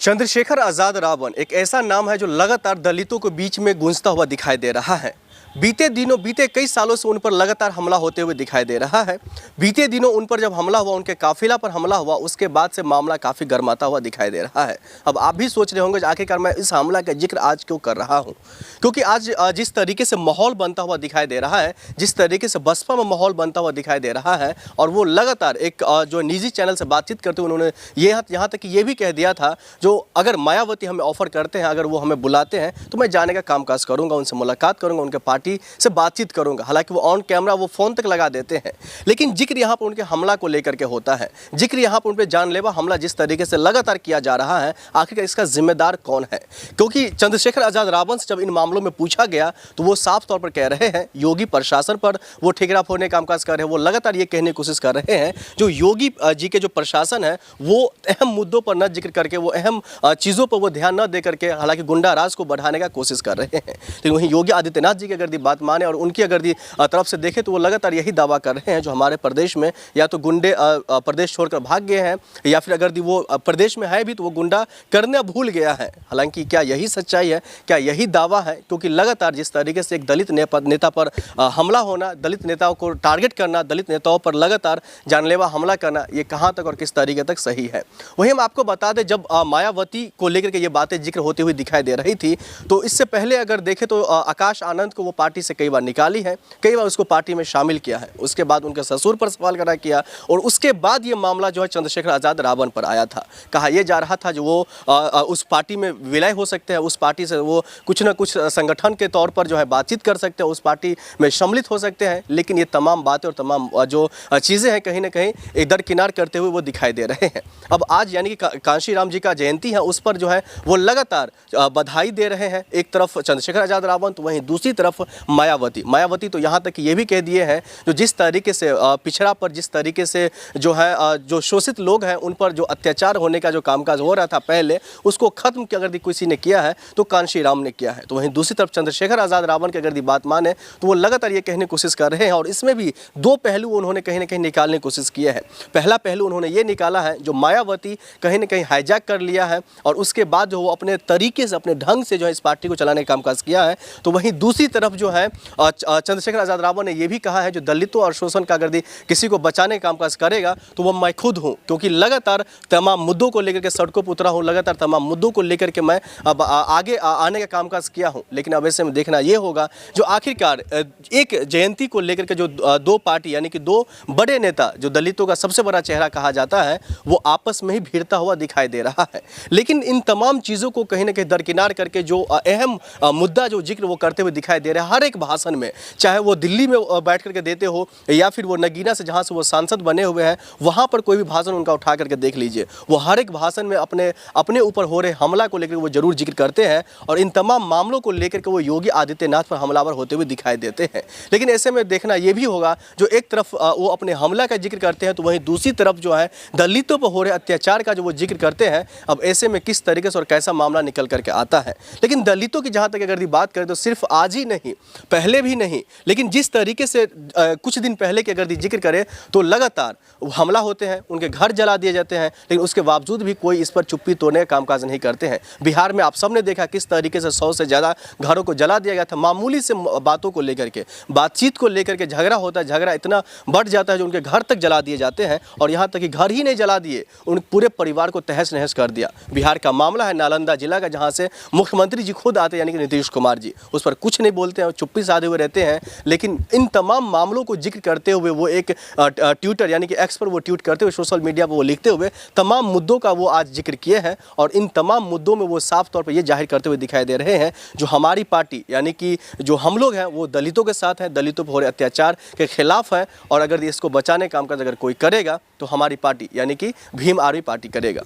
चंद्रशेखर आज़ाद रावण एक ऐसा नाम है जो लगातार दलितों के बीच में गूंजता हुआ दिखाई दे रहा है। बीते कई सालों से उन पर लगातार हमला होते हुए दिखाई दे रहा है। बीते दिनों उन पर जब हमला हुआ, उनके काफिला पर हमला हुआ, उसके बाद से मामला काफ़ी गर्माता हुआ दिखाई दे रहा है। अब आप भी सोच रहे होंगे आखिरकार मैं इस हमला का जिक्र आज क्यों कर रहा हूं, क्योंकि आज जिस तरीके से माहौल बनता हुआ दिखाई दे रहा है, जिस तरीके से बसपा में माहौल बनता हुआ दिखाई दे रहा है, और वो लगातार एक जो निजी चैनल से बातचीत करते हुए उन्होंने यहाँ तक कि ये भी कह दिया था, जो अगर मायावती हमें ऑफर करते हैं, अगर वो हमें बुलाते हैं तो मैं जाने का कामकाज करूँगा, उनसे मुलाकात करूँगा, उनके पार्टी से बातचीत करूंगा। हालांकि वो ऑन कैमरा वो फोन तक लगा देते हैं, लेकिन जिक्र यहाँ पर उनके हमला को लेकर के होता है। जिक्र यहाँ पर उन पर जानलेवा हमला जिस तरीके से लगातार किया जा रहा है, आखिर इसका जिम्मेदार कौन है? क्योंकि चंद्रशेखर आज़ाद रावण से जब इन मामलों में पूछा गया तो वो साफ तौर पर कह रहे हैं योगी प्रशासन पर वो ठेकेरा फोड़ने का कामकाज कर रहे हैं। वो लगातार ये कहने की कोशिश कर रहे हैं जो योगी जी के जो प्रशासन है वो अहम मुद्दों पर न जिक्र करके, वो अहम चीज़ों पर वो ध्यान न दे करके, हालांकि गुंडा राज को बढ़ाने का कोशिश कर रहे हैं। लेकिन वहीं योगी आदित्यनाथ जी की अगर बात माने और उनकी अगर तरफ से देखें तो वो लगातार यही दावा कर रहे हैं जो हमारे प्रदेश में या तो गुंडे प्रदेश छोड़कर भाग गए हैं, या फिर अगर वो प्रदेश में है भी तो वो गुंडा करना भूल गया है। हालांकि क्या यही सच्चाई है? क्या यही दावा है? क्योंकि लगातार जिस तरीके से एक दलित नेता पर हमला होना, दलित नेताओं को टारगेट करना, दलित नेताओं पर लगातार जानलेवा हमला करना, ये कहाँ तक और किस तरीके तक सही है? वहीं हम आपको बता दें, जब मायावती को लेकर के ये बातें जिक्र होती हुई दिखाई दे रही थी, तो इससे पहले अगर देखें तो आकाश आनंद को वो पार्टी से कई बार निकाली है, कई बार उसको पार्टी में शामिल किया है। उसके बाद उनके ससुर पर सवाल खड़ा किया, और उसके बाद ये मामला जो है चंद्रशेखर आज़ाद रावण पर आया था। कहा यह जा रहा था जो वो उस पार्टी में विलय हो सकते हैं, उस पार्टी से वो कुछ ना कुछ संगठन के तौर पर जो है बातचीत कर सकते हैं, उस पार्टी में सम्मिलित हो सकते हैं। लेकिन ये तमाम बातें और तमाम जो चीज़ें हैं कहीं ना कहीं एक दरकिनार करते हुए वो दिखाई दे रहे हैं। अब आज यानी कि कांशीराम जी का जयंती है, उस पर जो है वो लगातार बधाई दे रहे हैं। एक तरफ चंद्रशेखर आज़ाद रावण तो वहीं दूसरी तरफ मायावती तो यहाँ तक ये भी कह दिए हैं जो जिस तरीके से पिछड़ा पर, जिस तरीके से जो है जो शोषित लोग हैं उन पर जो अत्याचार होने का जो कामकाज हो रहा था पहले, उसको खत्म अगर किसी ने किया है तो कांशीराम ने किया है। तो वहीं दूसरी तरफ चंद्रशेखर आज़ाद रावण की अगर बात माने तो वो लगातार ये कहने की कोशिश कर रहे हैं, और इसमें भी दो पहलू उन्होंने कहीं ना कहीं निकालने की कोशिश किया है। पहला पहलू उन्होंने ये निकाला है जो मायावती कहीं ना कहीं हाईजैक कर लिया है, और उसके बाद जो वो अपने तरीके से, अपने ढंग से जो है इस पार्टी को चलाने का कामकाज किया है। तो वहीं दूसरी तरफ जो है चंद्रशेखर आज़ाद रावण ने यह भी कहा है जो दलितों और शोषण का अगर किसी को बचाने का कामकाज करेगा तो वो मैं खुद हूं, क्योंकि लगातार तमाम मुद्दों को लेकर के सड़कों पर उतरा हूं, लगातार तमाम मुद्दों को लेकर के मैं अब आगे आने का कामकाज किया हूं। लेकिन अब ऐसे में देखना ये होगा जो आखिरकार एक जयंती को लेकर के जो दो पार्टी यानी कि दो बड़े नेता जो दलितों का सबसे बड़ा चेहरा कहा जाता है, वो आपस में ही भिड़ता हुआ दिखाई दे रहा है। लेकिन इन तमाम चीज़ों को कहीं ना कहीं दरकिनार करके जो अहम मुद्दा जो जिक्र वो करते हुए दिखाई दे रहा है हर एक भाषण में, चाहे वो दिल्ली में बैठ करके देते हो या फिर वो नगीना से जहाँ से वो सांसद बने हुए हैं वहाँ पर कोई भी भाषण उनका उठा करके देख लीजिए, वो हर एक भाषण में अपने ऊपर हो रहे हमला को लेकर वो जरूर जिक्र करते हैं, और इन तमाम मामलों को लेकर के वो योगी आदित्यनाथ पर हमलावर होते हुए दिखाई देते हैं। लेकिन ऐसे में देखना ये भी होगा जो एक तरफ वो अपने हमला का जिक्र करते हैं तो वहीं दूसरी तरफ जो है दलितों पर हो रहे अत्याचार का जो वो जिक्र करते हैं। अब ऐसे में किस तरीके से और कैसा मामला निकल करके आता है। लेकिन दलितों की जहाँ तक अगर बात करें तो सिर्फ आज ही नहीं, पहले भी नहीं, लेकिन जिस तरीके से कुछ दिन पहले की अगर जिक्र करें तो लगातार हमला होते हैं, उनके घर जला दिए जाते हैं, लेकिन उसके बावजूद भी कोई इस पर चुप्पी तोड़ने का कामकाज नहीं करते हैं। बिहार में आप सबने देखा किस तरीके से 100 से ज़्यादा घरों को जला दिया गया था, मामूली से बातों को लेकर के, बातचीत को लेकर के झगड़ा होता है, झगड़ा इतना बढ़ जाता है जो उनके घर तक जला दिए जाते हैं, और यहाँ तक कि घर ही नहीं जला दिए, उन पूरे परिवार को तहस नहस कर दिया। बिहार का मामला है नालंदा जिला का, जहाँ से मुख्यमंत्री जी खुद आते हैं यानी कि नीतीश कुमार जी, उस पर कुछ नहीं बोलते हैं, चुप्पी साधे हुए रहते हैं। लेकिन इन तमाम मामलों को जिक्र करते हुए वो एक ट्विटर यानी कि एक्स पर वो ट्वीट करते हुए, सोशल मीडिया पर वो लिखते हुए तमाम मुद्दों का वो आज जिक्र किए हैं, और इन तमाम मुद्दों में वो साफ तौर पर ये जाहिर करते हुए दिखाई दे रहे हैं जो हमारी पार्टी यानी कि जो हम लोग हैं वो दलितों के साथ हैं, दलितों पर हो रहे अत्याचार के खिलाफ है, और अगर इसको बचाने का कामकाज अगर कोई करेगा तो हमारी पार्टी यानी कि भीम आर्मी पार्टी करेगा।